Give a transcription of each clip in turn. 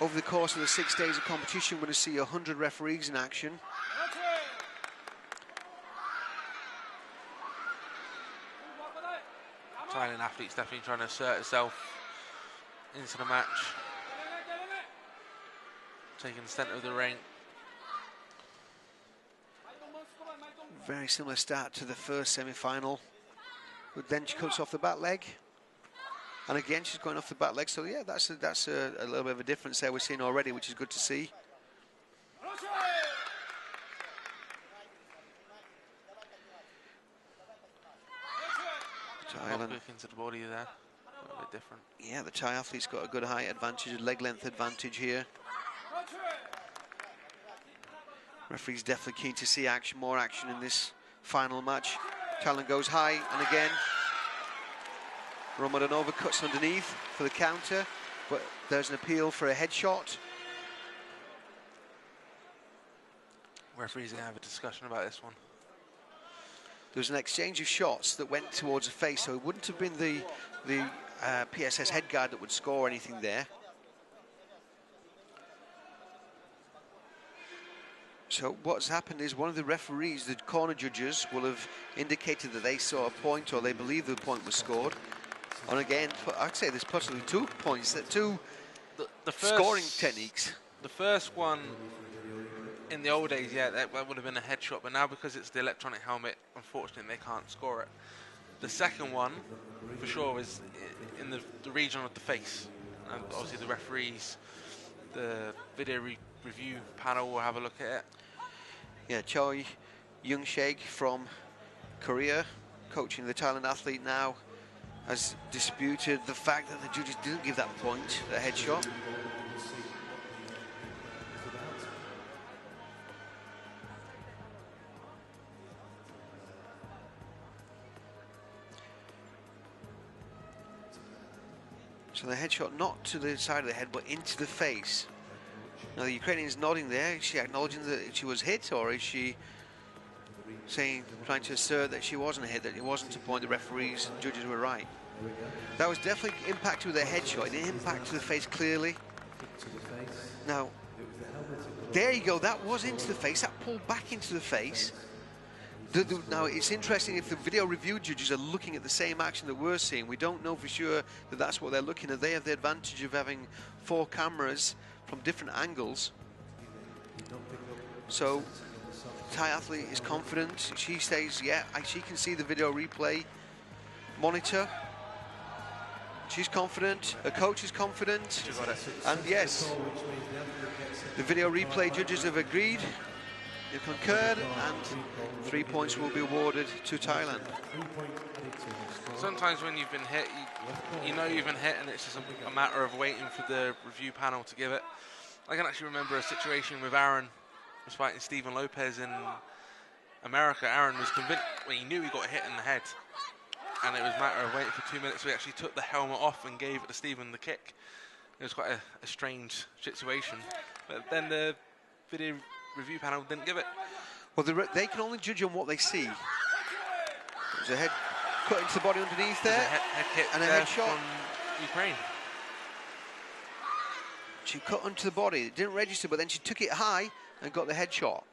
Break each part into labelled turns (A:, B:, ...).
A: Over the course of the 6 days of competition, we're going to see 100 referees in action.
B: Thailand athletes definitely trying to assert itself into the match. Taking the centre of the ring.
A: Very similar start to the first semi-final. But then she cuts off the back leg. And again, she's going off the back leg. So yeah, that's a little bit of a difference there we're seeing already, which is good to see.
B: Thailand into the body there, a little bit different.
A: Yeah, the Thai athlete's got a good height advantage, a leg length advantage here. Referee's definitely keen to see action, more action in this final match. Thailand goes high, and again, Ramadanova cuts underneath for the counter, but there's an appeal for a headshot.
B: Referees are going to have a discussion about this one.
A: There was an exchange of shots that went towards the face, so it wouldn't have been the PSS head guard that would score anything there. So what's happened is one of the referees, the corner judges, will have indicated that they saw a point or they believe the point was scored. And again, I'd say there's possibly 2 points, two scoring techniques.
B: The first one, in the old days, yeah, that would have been a headshot, but now because it's the electronic helmet, unfortunately, they can't score it. The second one, for sure, is in the region of the face. And obviously the referees, the video review panel will have a look at it.
A: Yeah, Choi Young-shek from Korea, coaching the Thailand athlete now, has disputed the fact that the judges didn't give that point, the headshot. So the headshot not to the side of the head, but into the face. Now the Ukrainian's nodding there. Is she acknowledging that she was hit, or is she trying to assert that she wasn't hit, that it wasn't a point, the referees and judges were right? That was definitely impacted with a headshot. It didn't impact to the face clearly. Now, there you go. That was into the face. That pulled back into the face. Now, it's interesting if the video review judges are looking at the same action that we're seeing. We don't know for sure that that's what they're looking at. They have the advantage of having 4 cameras from different angles. So, the Thai athlete is confident. She says, yeah, she can see the video replay monitor. She's confident. Her coach is confident. And yes, the video replay judges have agreed. They've concurred, and 3 points will be awarded to Thailand.
B: Sometimes when you've been hit, you know you've been hit, and it's just a matter of waiting for the review panel to give it. I can actually remember a situation with Aaron was fighting Stephen Lopez in America. Aaron was convinced, well, he knew he got hit in the head, and it was a matter of waiting for 2 minutes. So he actually took the helmet off and gave it to Stephen the kick. It was quite a strange situation, but then the video review panel didn't give it.
A: Well, they can only judge on what they see. There's a head cut into the body underneath there,
B: head kick
A: and a headshot
B: from Ukraine.
A: She cut onto the body. It didn't register, but then she took it high and got the headshot.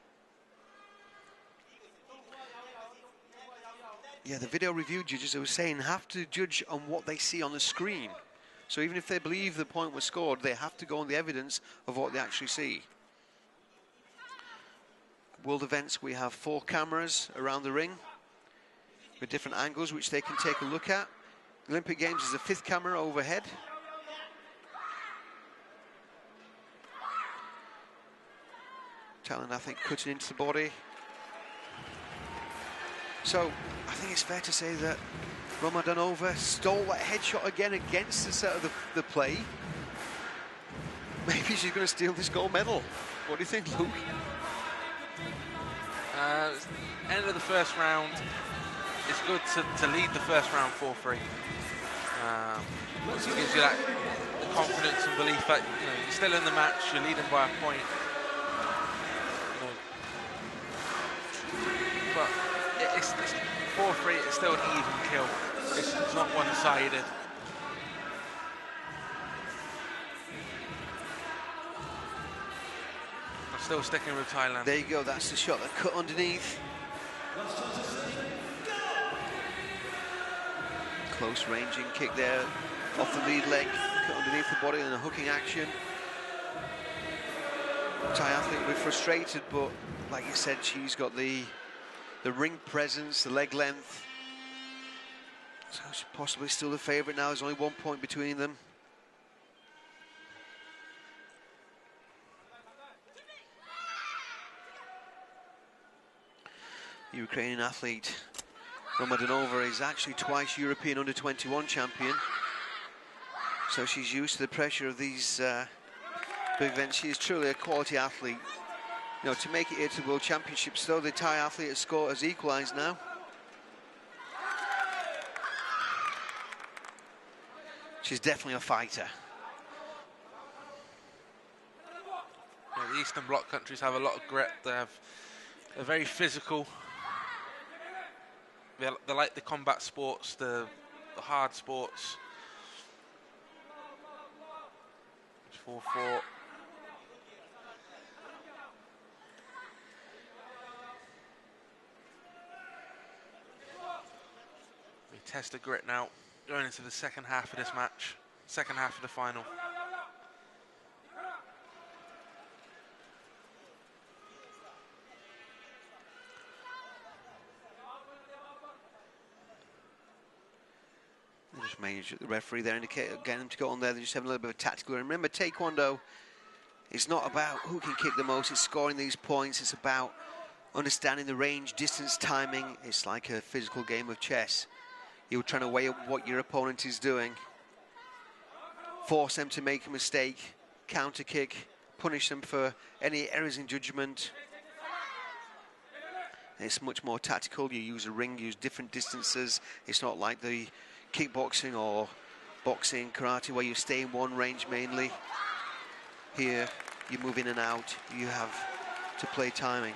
A: Yeah, the video review judges, I was saying, have to judge on what they see on the screen. So even if they believe the point was scored, they have to go on the evidence of what they actually see. World events, we have 4 cameras around the ring with different angles which they can take a look at. Olympic Games is the 5th camera overhead. Thailand, I think, cutting into the body. So I think it's fair to say that Ramadanova stole that headshot again against the set of the play. Maybe she's going to steal this gold medal. What do you think, Luke?
B: End of the first round. It's good to lead the first round 4-3. It gives you that the confidence and belief that you're still in the match, you're leading by a point. But it's 4-3. It's still an even kill. It's not one-sided. Still sticking with Thailand.
A: There you go, that's the shot that cut underneath. Close ranging kick there, off the lead leg, cut underneath the body and a hooking action. Thai athlete will be frustrated, but like you said, she's got the ring presence, the leg length. So she's possibly still the favourite now. There's only 1 point between them. Ukrainian athlete Romadanova is actually twice European under-21 champion. So she's used to the pressure of these big events. She is truly a quality athlete. You know, to make it here to the World Championships, though, the Thai athlete has equalised now. She's definitely a fighter.
B: Yeah, the Eastern Bloc countries have a lot of grit. They're very physical. They like the combat sports, the hard sports. 4-4. We test the grit now, going into the second half of this match, second half of the final.
A: Just made the referee there indicate getting them to go on there. They're just having a little bit of tactical. And remember, Taekwondo is not about who can kick the most. It's scoring these points. It's about understanding the range, distance, timing. It's like a physical game of chess. You're trying to weigh up what your opponent is doing, force them to make a mistake, counter kick, punish them for any errors in judgment. It's much more tactical. You use a ring, use different distances. It's not like the kickboxing or boxing, karate, where you stay in one range mainly. Here, you move in and out. You have to play timing.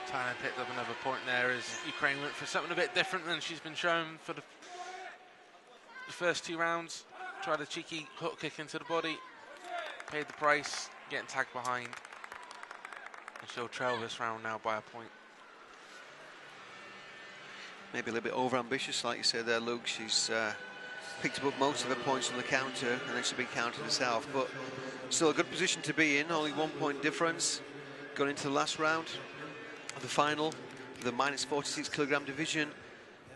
B: Thailand picked up another point there as Ukraine went for something a bit different than she's been shown for the first 2 rounds. Tried a cheeky hook kick into the body, paid the price, getting tagged behind. And she'll trail this round now by a point.
A: Maybe a little bit over-ambitious, like you said there, Luke. She's picked up most of her points on the counter, and then she's been countered herself. But still a good position to be in, only 1 point difference. Going into the last round of the final, the minus 46 kilogram division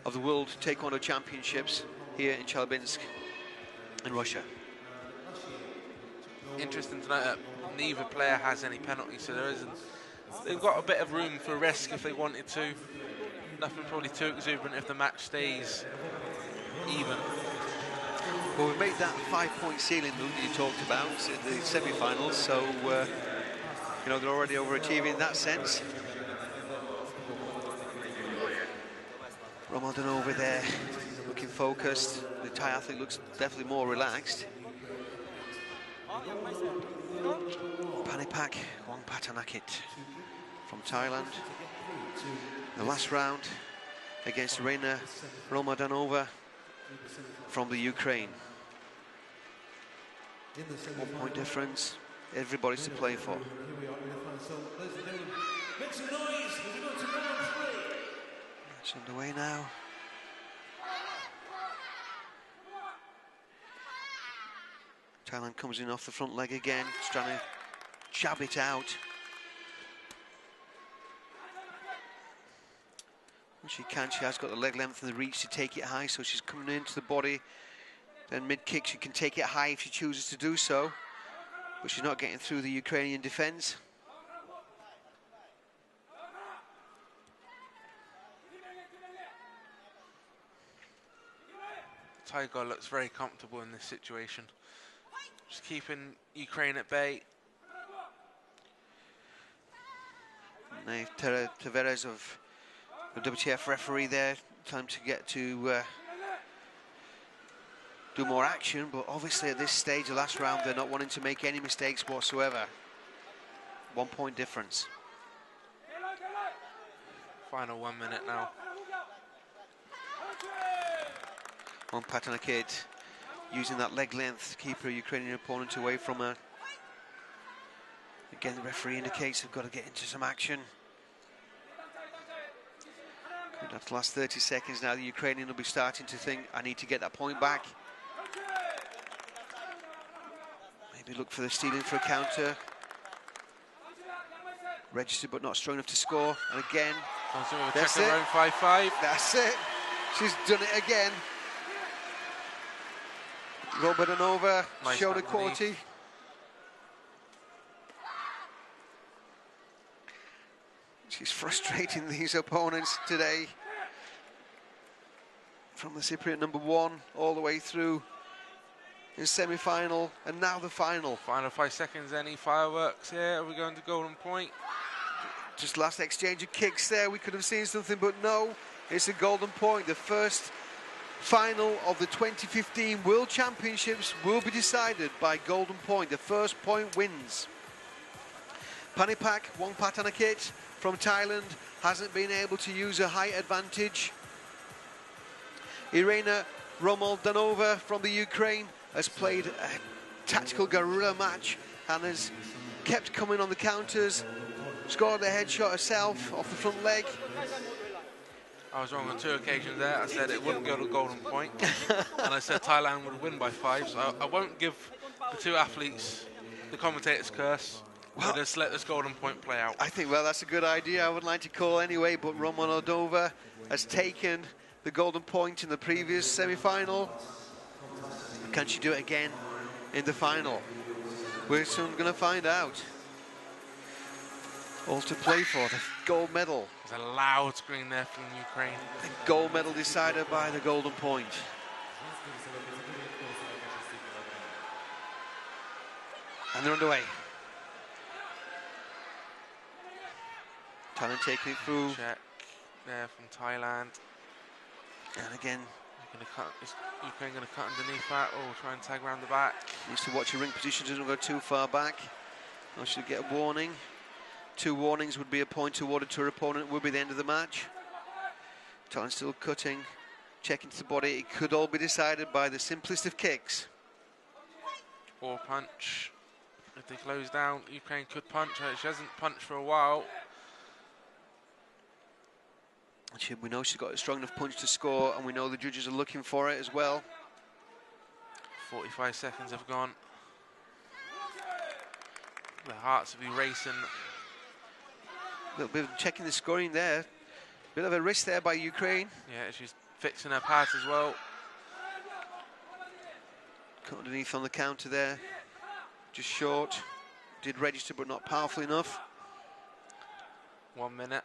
A: of the World Taekwondo Championships here in Chelyabinsk in Russia.
B: Interesting to note that neither player has any penalties, so there isn't. They've got a bit of room for risk if they wanted to. Nothing probably too exuberant if the match stays even.
A: Well, we've made that 5-point ceiling, Luke, that you talked about in the semi-finals, so you know, they're already overachieving in that sense. Romadanova there, looking focused. The Thai athlete looks definitely more relaxed. Panipak Wongpatanakit from Thailand. The last round against Reina Romadanova from the Ukraine. 1 point difference. Everybody's to play for. Match underway now. Thailand comes in off the front leg again, just trying to jab it out. When she can, she has got the leg length and the reach to take it high, so she's coming into the body. Then mid-kick, she can take it high if she chooses to do so, but she's not getting through the Ukrainian defence.
B: Tiger looks very comfortable in this situation. Just keeping Ukraine at bay.
A: Tavares of the WTF referee there, time to get to do more action, but obviously at this stage, the last round, they're not wanting to make any mistakes whatsoever. 1 point difference.
B: Final 1 minute now.
A: Wongpatanakit using that leg length to keep her Ukrainian opponent away from her. Again, the referee indicates they've got to get into some action. Coming down to the last 30 seconds now, the Ukrainian will be starting to think, I need to get that point back. Maybe look for the stealing for a counter. Registered but not strong enough to score. And again, that's it.
B: 5-5.
A: That's it. She's done it again. Romanova,
B: Nice
A: shoulder quality. She's frustrating these opponents today. From the Cypriot #1 all the way through in semi-final and now the final.
B: Final 5 seconds, any fireworks here? Are we going to golden point?
A: Just last exchange of kicks there, we could have seen something, but no, it's a golden point. The first final of the 2015 World Championships will be decided by golden point. The first point wins. Panipak Wongpatanakit from Thailand hasn't been able to use a height advantage. Irina Romandanova from the Ukraine has played a tactical guerrilla match and has kept coming on the counters, scored the headshot herself off the front leg.
B: I was wrong on 2 occasions there. I said it wouldn't go to golden point, and I said Thailand would win by 5. So I won't give the 2 athletes the commentator's curse. Well, just let this golden point play out.
A: I think, well, that's a good idea. I would like to call anyway, but Romanova has taken the golden point in the previous semi-final. Can she do it again in the final? We're soon going to find out. All to play for, the gold medal.
B: There's a loud scream there from Ukraine.
A: The gold medal decided by the golden point. And they're underway. Thailand taking it through.
B: Check there from Thailand.
A: And again,
B: is Ukraine going to cut underneath that or try and tag around the back?
A: Needs to watch your ring position, doesn't go too far back. Or should get a warning. 2 warnings would be a point awarded to her opponent, would be the end of the match. Thailand still cutting, checking to the body. It could all be decided by the simplest of kicks.
B: Or punch. If they close down, Ukraine could punch her. She hasn't punched for a while.
A: We know she's got a strong enough punch to score, and we know the judges are looking for it as well.
B: 45 seconds have gone. The hearts will be racing.
A: A little bit of checking the scoring there. Bit of a risk there by Ukraine.
B: Yeah, she's fixing her pass as well.
A: Cut underneath on the counter there. Just short. Did register, but not powerful enough.
B: 1 minute.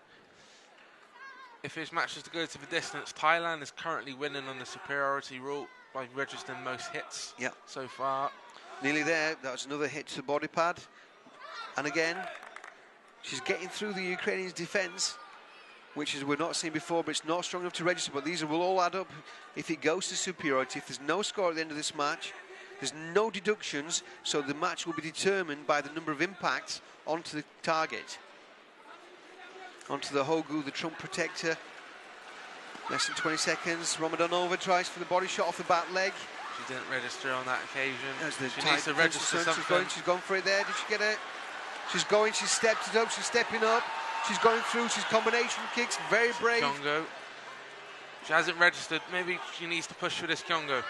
B: If this match is to go to the distance, Thailand is currently winning on the superiority rule by registering most hits so far.
A: Nearly there. That was another hit to the body pad. And again, she's getting through the Ukrainians' defence, which is we're not seen before, but it's not strong enough to register. But these will all add up if it goes to superiority. If there's no score at the end of this match, there's no deductions, so the match will be determined by the number of impacts onto the target. Onto the Hogu, the trunk protector. Less than 20 seconds. Romandanova tries for the body shot off the back leg.
B: She didn't register on that occasion.
A: She
B: needs to register something.
A: She's gone for it there. Did she get it? She's going, she's stepped it up, she's stepping up. She's going through, she's combination kicks, very brave.
B: Kyongo. She hasn't registered. Maybe she needs to push for this Kyongo.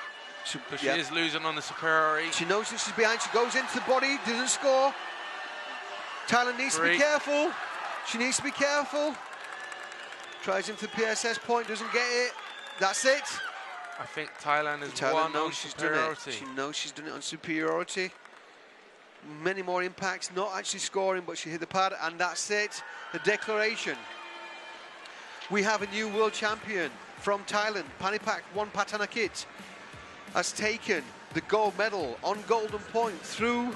B: Because she is losing on the superiority.
A: She knows that she's behind. She goes into the body, doesn't score. Thailand needs to be careful. She needs to be careful. Tries in for the PSS point, doesn't get it. That's it.
B: I think Thailand has won on superiority.
A: She knows she's done it on superiority. Many more impacts, not actually scoring, but she hit the pad, and that's it. The declaration. We have a new world champion from Thailand. Panipak Wongpatanakit has taken the gold medal on golden point through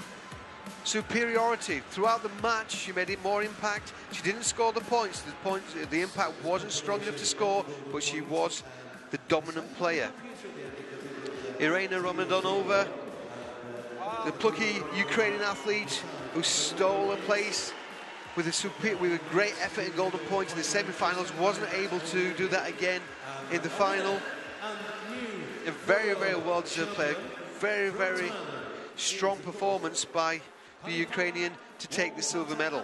A: superiority. Throughout the match, she made it more impact. She didn't score the points. The impact wasn't strong enough to score, but she was the dominant player. Irina Romandanova, the plucky Ukrainian athlete who stole a place with a great effort in golden points in the semi-finals, wasn't able to do that again in the final. A very, very well-deserved player. Very, very strong performance by the Ukrainian to take the silver medal.